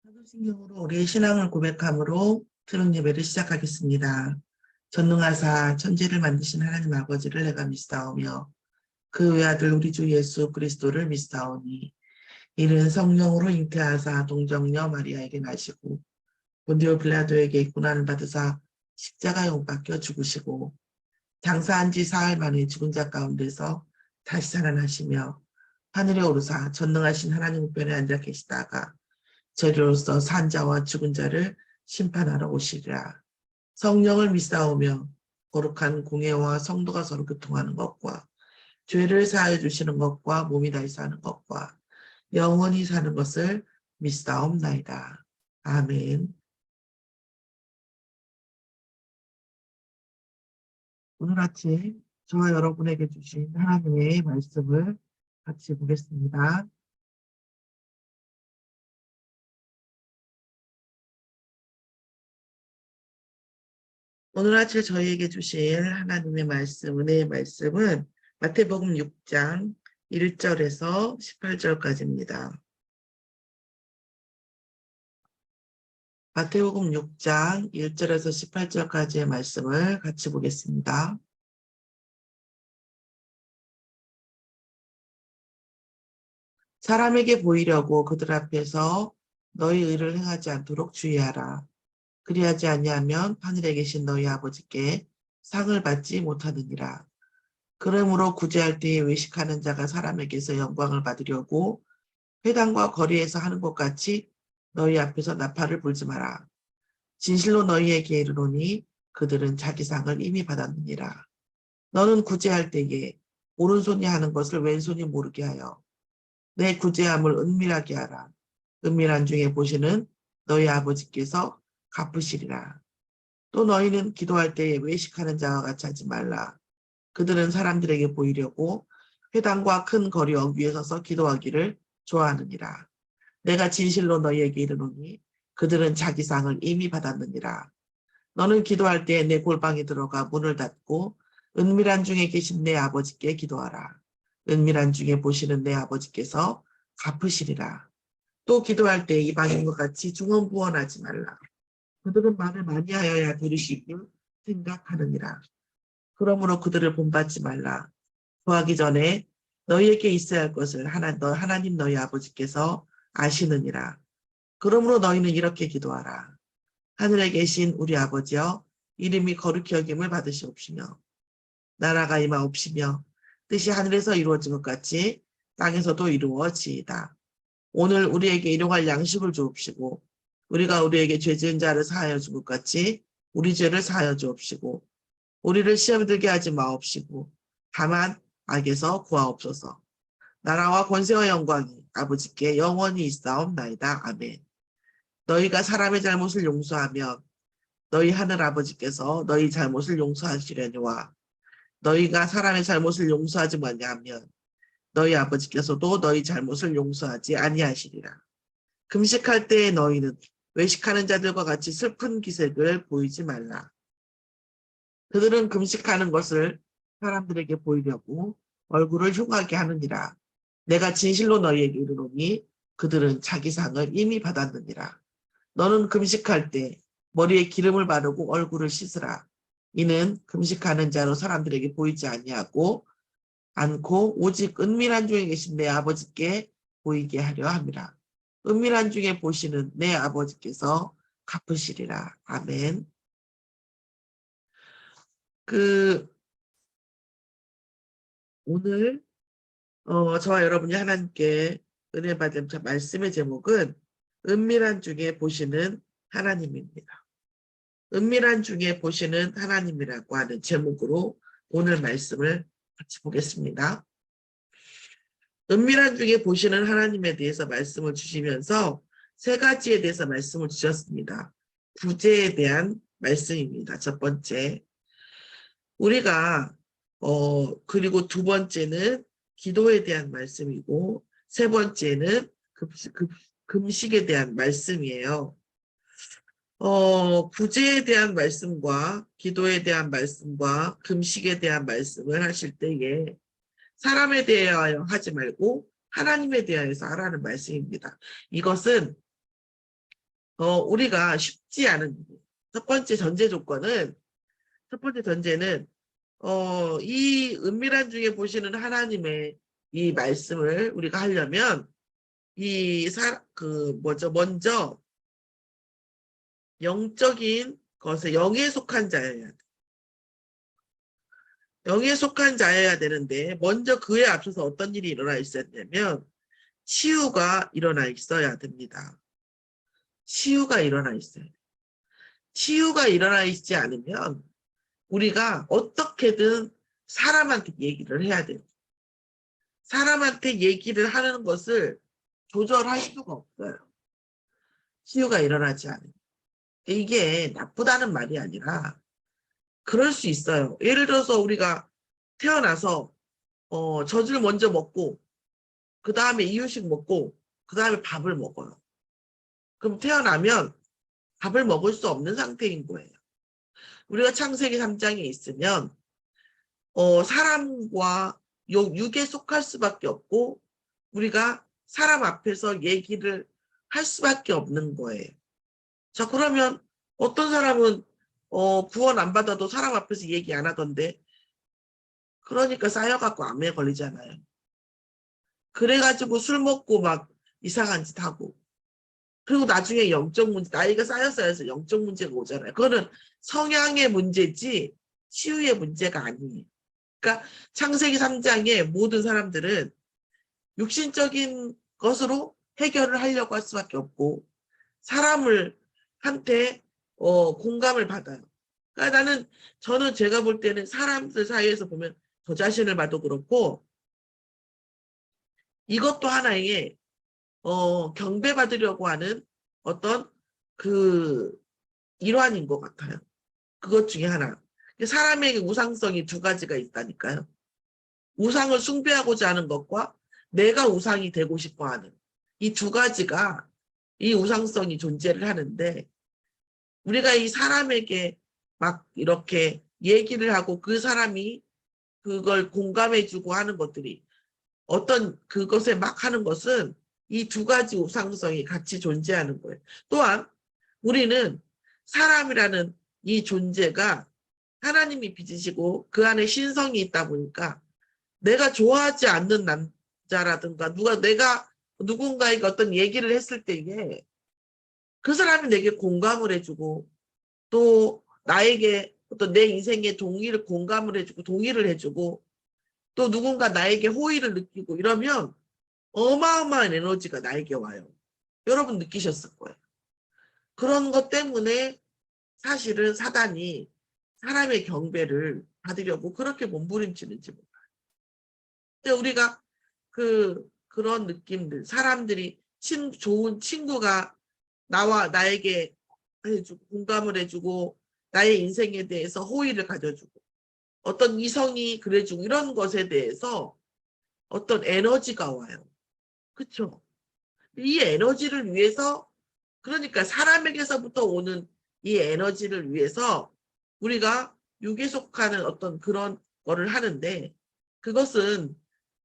사도신경으로 우리의 신앙을 고백함으로 드론 예배를 시작하겠습니다. 전능하사 천지를 만드신 하나님 아버지를 내가 믿사오며 그 외아들 우리 주 예수 그리스도를 믿사오니 이는 성령으로 잉태하사 동정녀 마리아에게 나시고 본디오 빌라도에게 고난을 받으사 십자가에 못 박혀 죽으시고 장사한 지 사흘 만에 죽은 자 가운데서 다시 살아나시며 하늘에 오르사 전능하신 하나님 우편에 앉아 계시다가 저리로서 산 자와 죽은 자를 심판하러 오시리라. 성령을 믿사오며 거룩한 공예와 성도가 서로 교통하는 것과 죄를 사하여 주시는 것과 몸이 다시 사는 것과 영원히 사는 것을 믿사옵나이다. 아멘. 오늘 아침 저와 여러분에게 주신 하나님의 말씀을 같이 보겠습니다. 오늘 아침 저희에게 주실 하나님의 말씀, 은혜의 말씀은 마태복음 6장 1절에서 18절까지입니다. 마태복음 6장 1절에서 18절까지의 말씀을 같이 보겠습니다. 사람에게 보이려고 그들 앞에서 너희 의를 행하지 않도록 주의하라. 그리하지 아니하면 하늘에 계신 너희 아버지께 상을 받지 못하느니라. 그러므로 구제할 때에 외식하는 자가 사람에게서 영광을 받으려고 회당과 거리에서 하는 것 같이 너희 앞에서 나팔을 불지 마라. 진실로 너희에게 이르노니 그들은 자기 상을 이미 받았느니라. 너는 구제할 때에 오른손이 하는 것을 왼손이 모르게 하여 내 구제함을 은밀하게 하라. 은밀한 중에 보시는 너희 아버지께서 갚으시리라. 또 너희는 기도할 때에 외식하는 자와 같이 하지 말라. 그들은 사람들에게 보이려고 회당과 큰 거리 위에 서서 기도하기를 좋아하느니라. 내가 진실로 너희에게 이르노니 그들은 자기 상을 이미 받았느니라. 너는 기도할 때에 내 골방에 들어가 문을 닫고 은밀한 중에 계신 내 아버지께 기도하라. 은밀한 중에 보시는 내 아버지께서 갚으시리라. 또 기도할 때 이방인과 같이 중언부언하지 말라. 그들은 말을 많이 하여야 들으시길 생각하느니라. 그러므로 그들을 본받지 말라. 구하기 전에 너희에게 있어야 할 것을 하나님 너희 아버지께서 아시느니라. 그러므로 너희는 이렇게 기도하라. 하늘에 계신 우리 아버지여, 이름이 거룩히 여김을 받으시옵시며 나라가 임하옵시며 뜻이 하늘에서 이루어진 것 같이 땅에서도 이루어지이다. 오늘 우리에게 일용할 양식을 주옵시고 우리가 우리에게 죄 지은 자를 사하여 준 것 같이 우리 죄를 사하여 주옵시고 우리를 시험에 들게 하지 마옵시고 다만 악에서 구하옵소서. 나라와 권세와 영광이 아버지께 영원히 있사옵나이다. 아멘. 너희가 사람의 잘못을 용서하면 너희 하늘 아버지께서 너희 잘못을 용서하시려니와 너희가 사람의 잘못을 용서하지 아니하면 너희 아버지께서도 너희 잘못을 용서하지 아니하시리라. 금식할 때에 너희는 외식하는 자들과 같이 슬픈 기색을 보이지 말라. 그들은 금식하는 것을 사람들에게 보이려고 얼굴을 흉하게 하느니라. 내가 진실로 너희에게 이르노니 그들은 자기 상을 이미 받았느니라. 너는 금식할 때 머리에 기름을 바르고 얼굴을 씻으라. 이는 금식하는 자로 사람들에게 보이지 않고 오직 은밀한 중에 계신 내 아버지께 보이게 하려 함이라. 은밀한 중에 보시는 내 아버지께서 갚으시리라. 아멘. 오늘 저와 여러분이 하나님께 은혜 받은 말씀의 제목은 은밀한 중에 보시는 하나님입니다. 은밀한 중에 보시는 하나님이라고 하는 제목으로 오늘 말씀을 같이 보겠습니다. 은밀한 중에 보시는 하나님에 대해서 말씀을 주시면서 세 가지에 대해서 말씀을 주셨습니다. 구제에 대한 말씀입니다. 첫 번째, 우리가 그리고 두 번째는 기도에 대한 말씀이고 세 번째는 금식에 대한 말씀이에요. 구제에 대한 말씀과 기도에 대한 말씀과 금식에 대한 말씀을 하실 때에 사람에 대하여 하지 말고 하나님에 대하여서 하라는 말씀입니다. 이것은 우리가 쉽지 않은 첫 번째 전제는 이 은밀한 중에 보시는 하나님의 이 말씀을 우리가 하려면 먼저 영적인 것에 영에 속한 자여야 돼. 영에 속한 자여야 되는데 먼저 그에 앞서서 어떤 일이 일어나 있었냐면 치유가 일어나 있어야 됩니다. 치유가 일어나 있어요. 치유가 일어나 있지 않으면 우리가 어떻게든 사람한테 얘기를 해야 돼요. 사람한테 얘기를 하는 것을 조절할 수가 없어요. 치유가 일어나지 않으면. 이게 나쁘다는 말이 아니라 그럴 수 있어요. 예를 들어서 우리가 태어나서 젖을 먼저 먹고 그 다음에 이유식 먹고 그 다음에 밥을 먹어요. 그럼 태어나면 밥을 먹을 수 없는 상태인 거예요. 우리가 창세기 3장에 있으면 사람과 육에 속할 수밖에 없고 우리가 사람 앞에서 얘기를 할 수밖에 없는 거예요. 자, 그러면 어떤 사람은 구원 안 받아도 사람 앞에서 얘기 안 하던데 그러니까 쌓여갖고 암에 걸리잖아요. 그래가지고 술 먹고 막 이상한 짓 하고 그리고 나중에 영적 문제, 나이가 쌓여서 영적 문제가 오잖아요. 그거는 성향의 문제지 치유의 문제가 아니에요. 그러니까 창세기 3장의 모든 사람들은 육신적인 것으로 해결을 하려고 할 수밖에 없고 사람을 한테 공감을 받아요. 그러니까 저는 제가 볼 때는 사람들 사이에서 보면 저 자신을 봐도 그렇고 이것도 하나의 경배받으려고 하는 어떤 그 일환인 것 같아요. 그것 중에 하나. 사람에게 우상성이 두 가지가 있다니까요. 우상을 숭배하고자 하는 것과 내가 우상이 되고 싶어 하는 이 두 가지가 이 우상성이 존재를 하는데 우리가 이 사람에게 막 이렇게 얘기를 하고 그 사람이 그걸 공감해주고 하는 것들이 어떤 그것에 막 하는 것은 이 두 가지 우상성이 같이 존재하는 거예요. 또한 우리는 사람이라는 이 존재가 하나님이 빚으시고 그 안에 신성이 있다 보니까 내가 좋아하지 않는 남자라든가 내가 누군가에게 어떤 얘기를 했을 때에 그 사람이 내게 공감을 해주고 또 나에게 어떤 내 인생의 공감을 해주고 동의를 해주고 또 누군가 나에게 호의를 느끼고 이러면 어마어마한 에너지가 나에게 와요. 여러분 느끼셨을 거예요. 그런 것 때문에 사실은 사단이 사람의 경배를 받으려고 그렇게 몸부림치는지 몰라요. 근데 우리가 그런 느낌들, 사람들이 좋은 친구가 나에게 해주고 공감을 해주고 나의 인생에 대해서 호의를 가져주고 어떤 이성이 그래주고 이런 것에 대해서 어떤 에너지가 와요. 그렇죠? 이 에너지를 위해서 그러니까 사람에게서부터 오는 이 에너지를 위해서 우리가 육에 속하는 어떤 그런 거를 하는데 그것은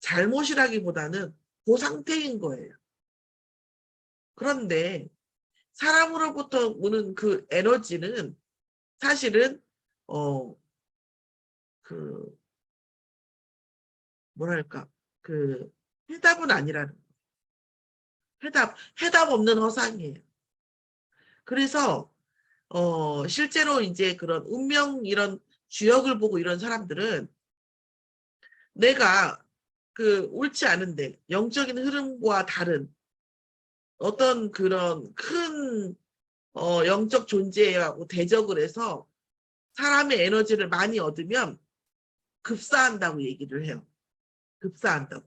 잘못이라기보다는 그 상태인 거예요. 그런데 사람으로부터 오는 그 에너지는 사실은 뭐랄까 해답은 아니라는 거예요. 해답 없는 허상이에요. 그래서 실제로 이제 그런 운명 이런 주역을 보고 이런 사람들은 내가 옳지 않은데 영적인 흐름과 다른 어떤 그런 큰 영적 존재하고 대적을 해서 사람의 에너지를 많이 얻으면 급사한다고 얘기를 해요. 급사한다고.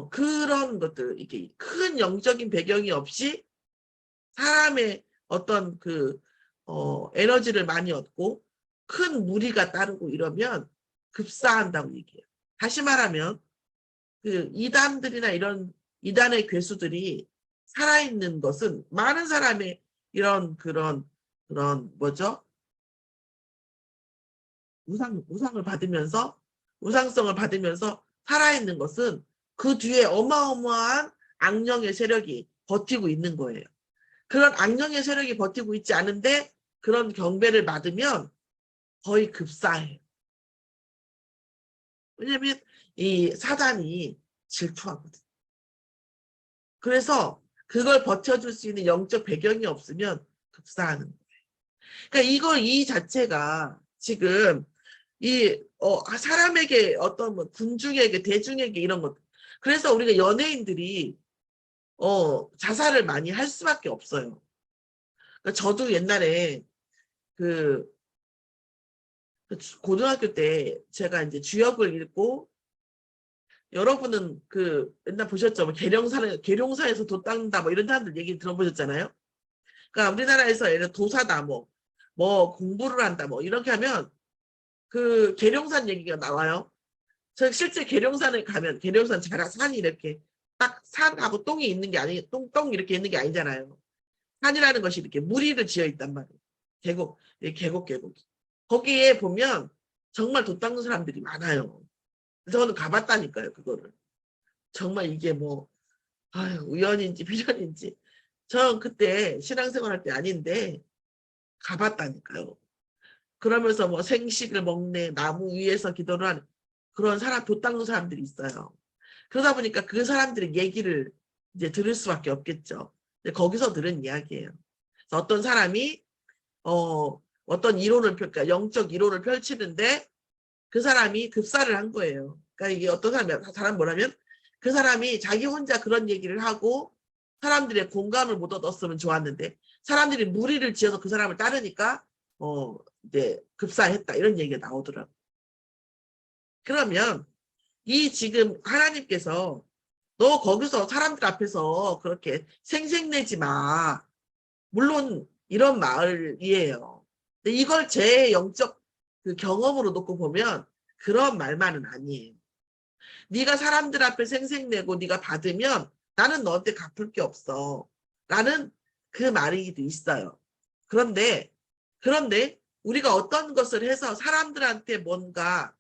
그런 것들 이게 큰 영적인 배경이 없이 사람의 어떤 에너지를 많이 얻고 큰 무리가 따르고 이러면 급사한다고 얘기해요. 다시 말하면 이단들이나 이런 이단의 괴수들이 살아있는 것은 많은 사람의 이런 그런 뭐죠? 우상성을 받으면서 살아있는 것은 그 뒤에 어마어마한 악령의 세력이 버티고 있는 거예요. 그런 악령의 세력이 버티고 있지 않은데 그런 경배를 받으면 거의 급사해요. 왜냐면 이 사단이 질투하거든. 그래서 그걸 버텨줄 수 있는 영적 배경이 없으면 급사하는 거예요. 그러니까 이 자체가 지금 사람에게 어떤 뭐 군중에게 대중에게 이런 것. 그래서 우리가 연예인들이 자살을 많이 할 수밖에 없어요. 그러니까 저도 옛날에 그 고등학교 때 제가 이제 주역을 읽고 여러분은 그 옛날 보셨죠? 뭐 계룡사에서 도 닦는다 뭐 이런 사람들 얘기 들어보셨잖아요. 그러니까 우리나라에서 예를 들어 도사다 뭐 공부를 한다 뭐 이렇게 하면 그 계룡산 얘기가 나와요. 저 실제 계룡산에 가면 계룡산 산이 이렇게 딱 산하고 똥이 있는 게 아니 똥 이렇게 있는 게 아니잖아요. 산이라는 것이 이렇게 무리를 지어 있단 말이에요. 계곡. 거기에 보면 정말 돛 닦는 사람들이 많아요. 저는 가봤다니까요, 그거를. 정말 이게 뭐, 아유, 우연인지 비련인지. 전 그때 신앙생활 할 때 아닌데, 가봤다니까요. 그러면서 뭐 생식을 먹네, 나무 위에서 기도를 하는 그런 돛 닦는 사람들이 있어요. 그러다 보니까 그 사람들의 얘기를 이제 들을 수밖에 없겠죠. 근데 거기서 들은 이야기예요. 어떤 사람이 어떤 이론을 그러니까 영적 이론을 펼치는데 그 사람이 급사를 한 거예요. 그러니까 이게 어떤 사람 뭐라면 그 사람이 자기 혼자 그런 얘기를 하고 사람들의 공감을 못 얻었으면 좋았는데 사람들이 무리를 지어서 그 사람을 따르니까 이제 급사했다 이런 얘기가 나오더라고. 그러면 이 지금 하나님께서 너 거기서 사람들 앞에서 그렇게 생색내지 마. 물론 이런 말이에요. 근데 이걸 제 영적 그 경험으로 놓고 보면 그런 말만은 아니에요. 네가 사람들 앞에 생색내고 네가 받으면 나는 너한테 갚을 게 없어. 라는 그 말이기도 있어요. 그런데 우리가 어떤 것을 해서 사람들한테 뭔가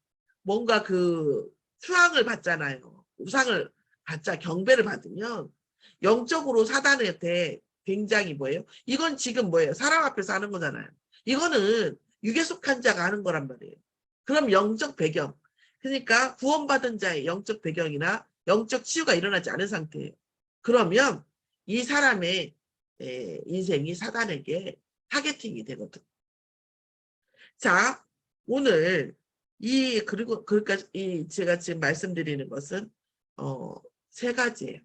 그 수항을 받잖아요. 우상을 받자 경배를 받으면 영적으로 사단한테 굉장히 뭐예요? 이건 지금 뭐예요? 사람 앞에서 하는 거잖아요. 이거는 육에 속한 자가 하는 거란 말이에요. 그럼 영적 배경. 그러니까 구원받은 자의 영적 배경이나 영적 치유가 일어나지 않은 상태예요. 그러면 이 사람의 인생이 사단에게 타겟팅이 되거든. 자, 오늘 그러니까 제가 지금 말씀드리는 것은 세 가지예요.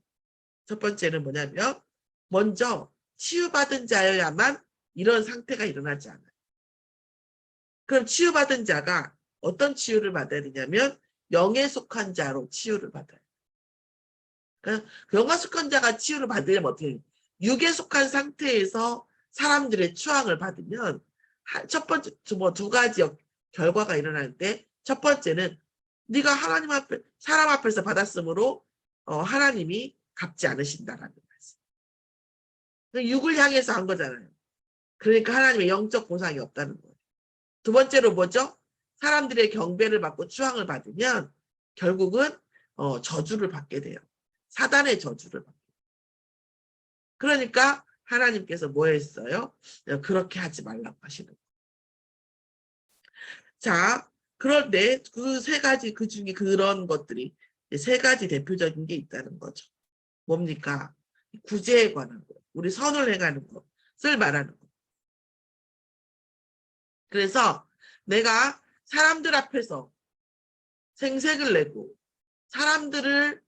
첫 번째는 뭐냐면 먼저 치유받은 자여야만 이런 상태가 일어나지 않아요. 그럼 치유받은 자가 어떤 치유를 받아야 되냐면 영에 속한 자로 치유를 받아요. 그러니까 영에 속한 자가 치유를 받으려면 어떻게 해요? 육에 속한 상태에서 사람들의 추앙을 받으면 첫 번째 두 가지 결과가 일어나는데 첫 번째는 네가 하나님 앞에 사람 앞에서 받았으므로 하나님이 갚지 않으신다라는 말씀. 육을 향해서 한 거잖아요. 그러니까 하나님의 영적 보상이 없다는 거예요. 두 번째로 뭐죠? 사람들의 경배를 받고 추앙을 받으면 결국은 저주를 받게 돼요. 사단의 저주를 받게 돼요. 그러니까 하나님께서 뭐 했어요? 그렇게 하지 말라고 하시는 거예요. 자, 그런데 그 세 가지 그 중에 그런 것들이 세 가지 대표적인 게 있다는 거죠. 뭡니까? 구제에 관한 거, 우리 선을 해가는 것을 말하는 거. 그래서 내가 사람들 앞에서 생색을 내고 사람들을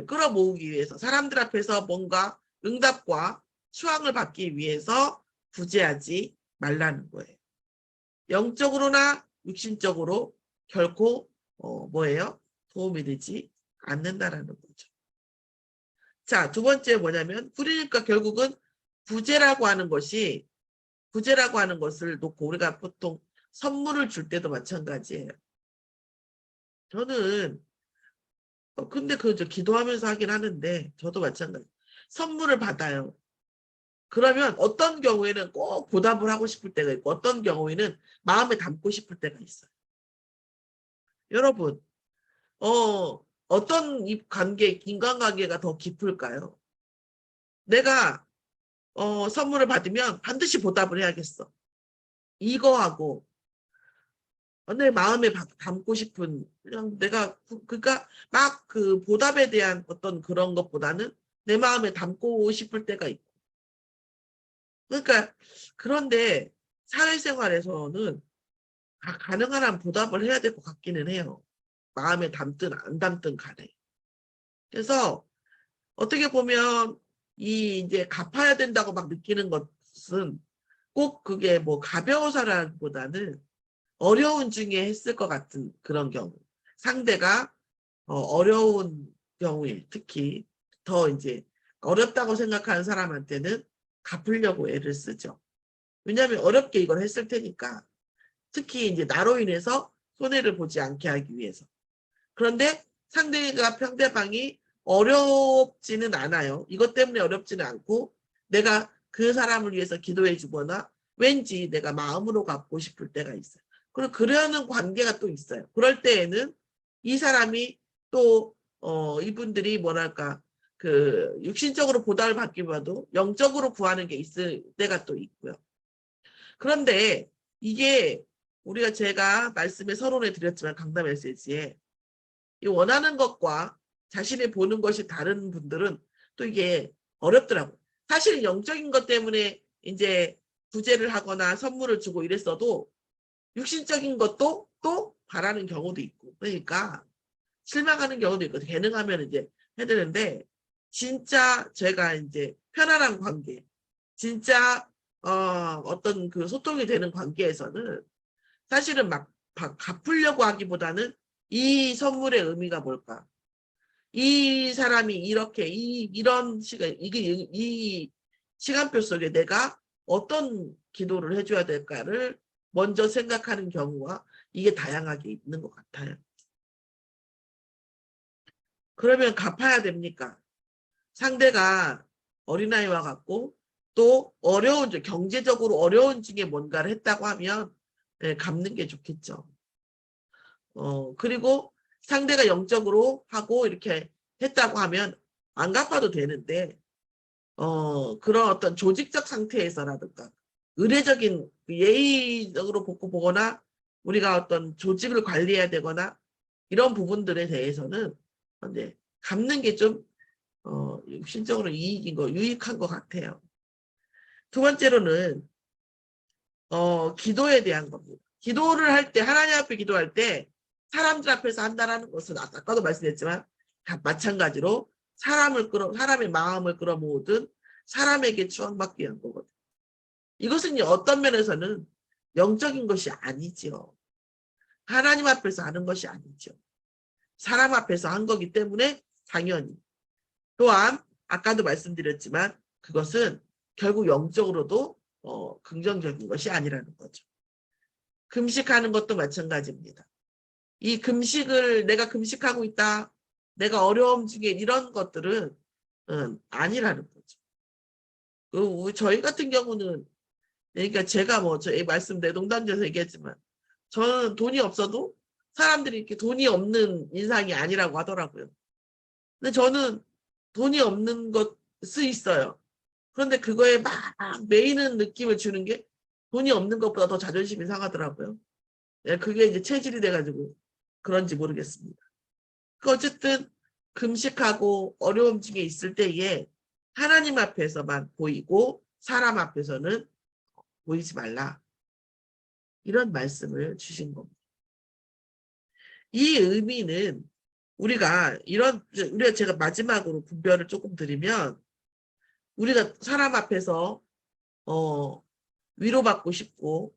끌어모으기 위해서 사람들 앞에서 뭔가 응답과 수항을 받기 위해서 구제하지 말라는 거예요. 영적으로나 육신적으로 결코 뭐예요? 도움이 되지 않는다라는 거죠. 자, 두 번째 뭐냐면 그러니까 결국은 구제라고 하는 것을 놓고 우리가 보통 선물을 줄 때도 마찬가지예요. 저는 근데 기도하면서 하긴 하는데 저도 마찬가지. 선물을 받아요. 그러면 어떤 경우에는 꼭 보답을 하고 싶을 때가 있고 어떤 경우에는 마음에 담고 싶을 때가 있어요. 여러분, 어떤 인간관계가 더 깊을까요? 내가 선물을 받으면 반드시 보답을 해야겠어. 이거하고 내 마음에 담고 싶은 그냥 내가 그러니까 막 그 보답에 대한 어떤 그런 것보다는 내 마음에 담고 싶을 때가 있고 그러니까 그런데 사회생활에서는 가능한 한 보답을 해야 될 것 같기는 해요. 마음에 담든 안 담든 간에. 그래서 어떻게 보면 이 이제 갚아야 된다고 막 느끼는 것은 꼭 그게 뭐 가벼워서라기보다는 어려운 중에 했을 것 같은 그런 경우. 상대가 어려운 경우에 특히 더 이제 어렵다고 생각하는 사람한테는 갚으려고 애를 쓰죠. 왜냐하면 어렵게 이걸 했을 테니까. 특히 이제 나로 인해서 손해를 보지 않게 하기 위해서. 그런데 상대방이 어렵지는 않아요. 이것 때문에 어렵지는 않고 내가 그 사람을 위해서 기도해 주거나 왠지 내가 마음으로 갚고 싶을 때가 있어요. 그리고 그러는 관계가 또 있어요. 그럴 때에는 이 사람이 또 이분들이 뭐랄까 그 육신적으로 보답을 받기보다도 영적으로 구하는 게 있을 때가 또 있고요. 그런데 이게 우리가 제가 말씀에 서론에 드렸지만 강단 메시지에 이 원하는 것과 자신이 보는 것이 다른 분들은 또 이게 어렵더라고요. 사실 영적인 것 때문에 이제 구제를 하거나 선물을 주고 이랬어도 육신적인 것도 또 바라는 경우도 있고 그러니까 실망하는 경우도 있고 가능하면 이제 해야 되는데 진짜 제가 이제 편안한 관계 진짜 어떤 그 소통이 되는 관계에서는 사실은 막 갚으려고 하기보다는 이 선물의 의미가 뭘까? 이 사람이 이렇게 이런 시간 이 시간표 속에 내가 어떤 기도를 해줘야 될까를 먼저 생각하는 경우가 이게 다양하게 있는 것 같아요. 그러면 갚아야 됩니까? 상대가 어린아이와 같고 또 어려운 경제적으로 어려운 중에 뭔가를 했다고 하면 갚는 게 좋겠죠. 그리고 상대가 영적으로 하고 이렇게 했다고 하면 안 갚아도 되는데 그런 어떤 조직적 상태에서라든가 의례적인 예의적으로 보거나 우리가 어떤 조직을 관리해야 되거나 이런 부분들에 대해서는 근데 갚는 게 좀 육신적으로 유익한 것 같아요. 두 번째로는 기도에 대한 겁니다. 기도를 할 때 하나님 앞에 기도할 때 사람들 앞에서 한다는 것은 아까도 말씀드렸지만 마찬가지로 사람의 마음을 끌어모으든 사람에게 추앙받기 위한 거거든요. 이것은 어떤 면에서는 영적인 것이 아니죠. 하나님 앞에서 하는 것이 아니죠. 사람 앞에서 한 거기 때문에 당연히 또한 아까도 말씀드렸지만 그것은 결국 영적으로도 긍정적인 것이 아니라는 거죠. 금식하는 것도 마찬가지입니다. 이 금식을 내가 금식하고 있다. 내가 어려움 중에 이런 것들은 아니라는 거죠. 저희 같은 경우는 그러니까 제가 저희 말씀 내동단에서 얘기했지만 저는 돈이 없어도 사람들이 이렇게 돈이 없는 인상이 아니라고 하더라고요. 근데 저는 돈이 없는 것이 있어요. 그런데 그거에 막 매이는 느낌을 주는 게 돈이 없는 것보다 더 자존심이 상하더라고요. 그게 이제 체질이 돼가지고 그런지 모르겠습니다. 어쨌든 금식하고 어려움 중에 있을 때에 하나님 앞에서만 보이고 사람 앞에서는 보이지 말라. 이런 말씀을 주신 겁니다. 이 의미는 우리가 제가 마지막으로 분별을 조금 드리면 우리가 사람 앞에서 위로받고 싶고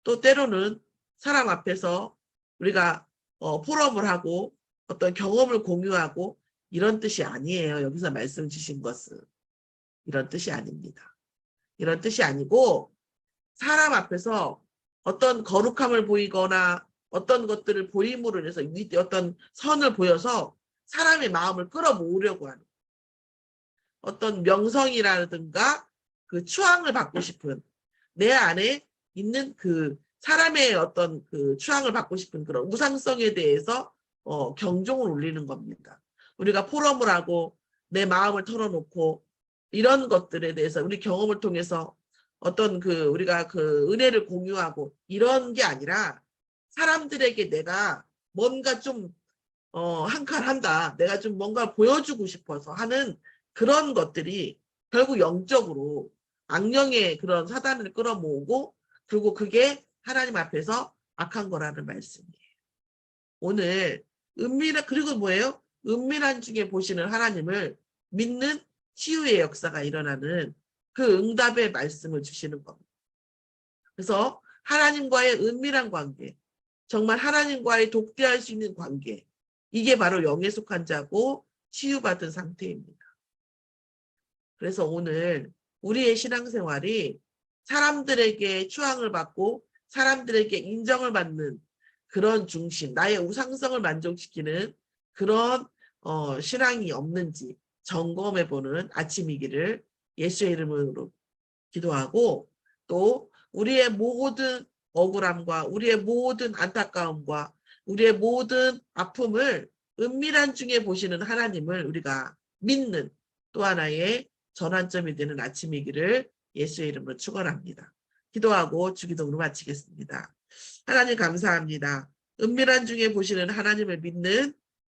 또 때로는 사람 앞에서 우리가 포럼을 하고 어떤 경험을 공유하고 이런 뜻이 아니에요. 여기서 말씀 주신 것은 이런 뜻이 아닙니다. 이런 뜻이 아니고 사람 앞에서 어떤 거룩함을 보이거나 어떤 것들을 보임으로 인해서 어떤 선을 보여서 사람의 마음을 끌어모으려고 하는 어떤 명성이라든가 그 추앙을 받고 싶은 내 안에 있는 그 사람의 어떤 그 추앙을 받고 싶은 그런 우상성에 대해서 경종을 울리는 겁니다. 우리가 포럼을 하고 내 마음을 털어놓고 이런 것들에 대해서 우리 경험을 통해서 어떤 우리가 은혜를 공유하고 이런 게 아니라 사람들에게 내가 뭔가 좀 한 칼 한다. 내가 좀 뭔가 보여주고 싶어서 하는 그런 것들이 결국 영적으로 악령의 그런 사단을 끌어모으고 그리고 그게 하나님 앞에서 악한 거라는 말씀이에요. 오늘 그리고 뭐예요? 은밀한 중에 보시는 하나님을 믿는 치유의 역사가 일어나는 그 응답의 말씀을 주시는 겁니다. 그래서 하나님과의 은밀한 관계, 정말 하나님과의 독대할 수 있는 관계, 이게 바로 영에 속한 자고 치유받은 상태입니다. 그래서 오늘 우리의 신앙생활이 사람들에게 추앙을 받고 사람들에게 인정을 받는 그런 중심, 나의 우상성을 만족시키는 그런 신앙이 없는지 점검해보는 아침이기를 예수의 이름으로 기도하고, 또 우리의 모든 억울함과 우리의 모든 안타까움과 우리의 모든 아픔을 은밀한 중에 보시는 하나님을 우리가 믿는 또 하나의 전환점이 되는 아침이기를 예수의 이름으로 축원합니다. 기도하고 주기도문을 마치겠습니다. 하나님 감사합니다. 은밀한 중에 보시는 하나님을 믿는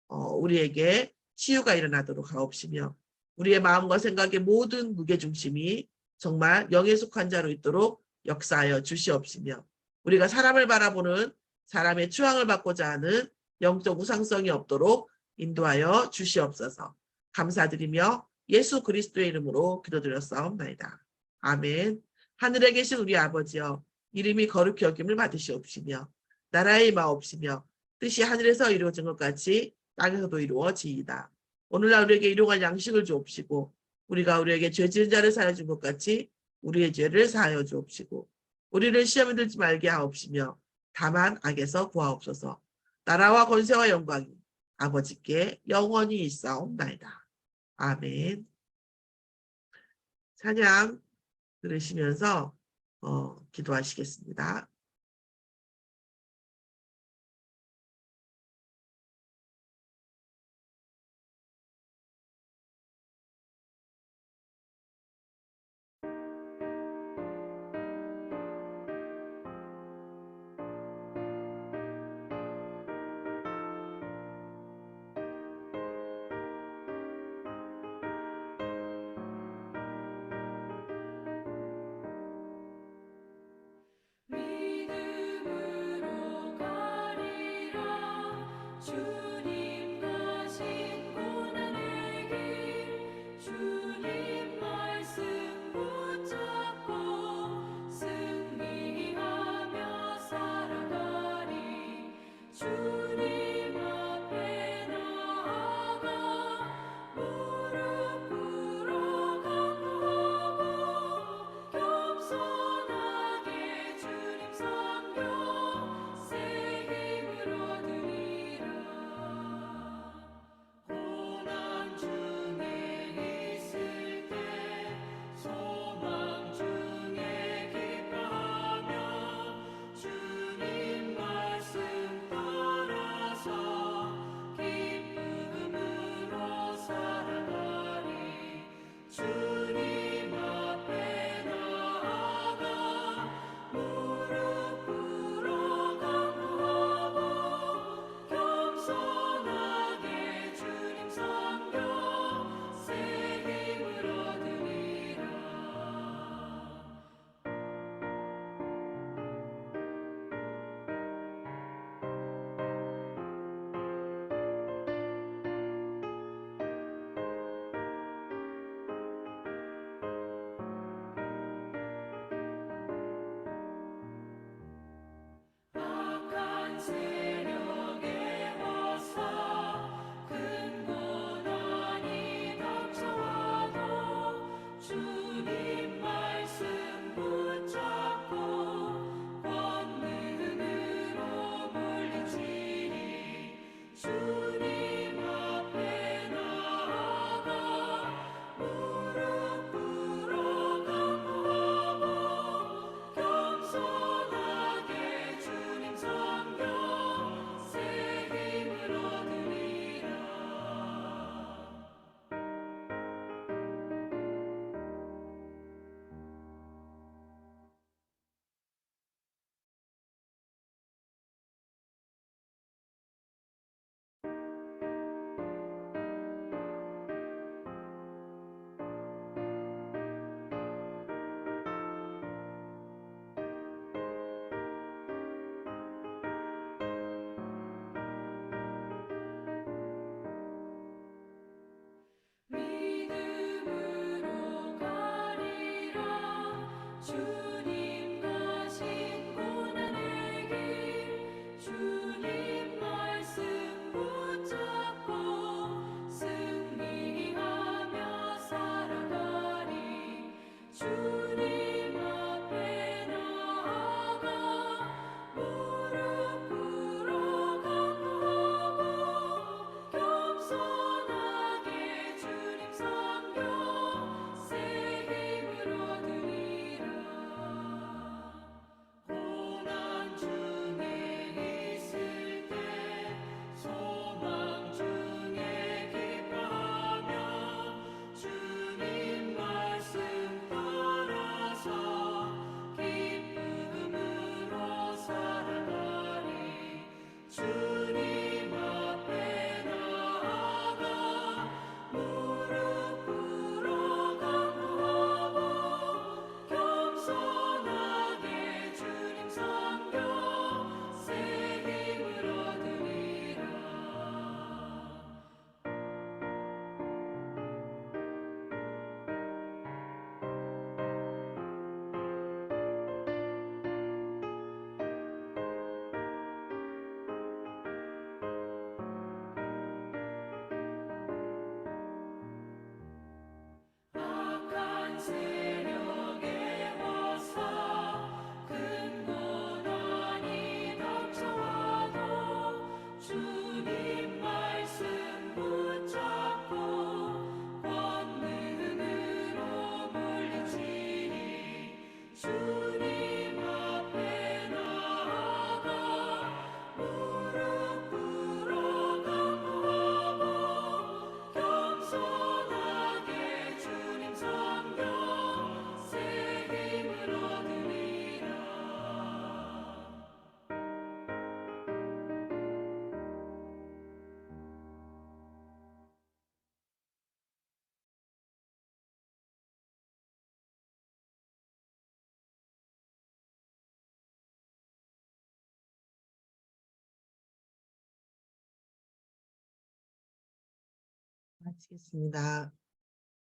우리에게 치유가 일어나도록 하옵시며, 우리의 마음과 생각의 모든 무게중심이 정말 영에 속한 자로 있도록 역사하여 주시옵시며, 우리가 사람을 바라보는 사람의 추앙을 받고자 하는 영적 우상성이 없도록 인도하여 주시옵소서. 감사드리며 예수 그리스도의 이름으로 기도드렸사옵나이다. 아멘. 하늘에 계신 우리 아버지여, 이름이 거룩히 여김을 받으시옵시며 나라의 임하옵시며 뜻이 하늘에서 이루어진 것 같이 땅에서도 이루어지이다. 오늘날 우리에게 일용할 양식을 주옵시고 우리가 우리에게 죄 지은 자를 사하여 준 것 같이 우리의 죄를 사하여 주옵시고 우리를 시험에 들지 말게 하옵시며 다만 악에서 구하옵소서. 나라와 권세와 영광이 아버지께 영원히 있사옵나이다. 아멘. 찬양 들으시면서 기도하시겠습니다. We 마치겠습니다.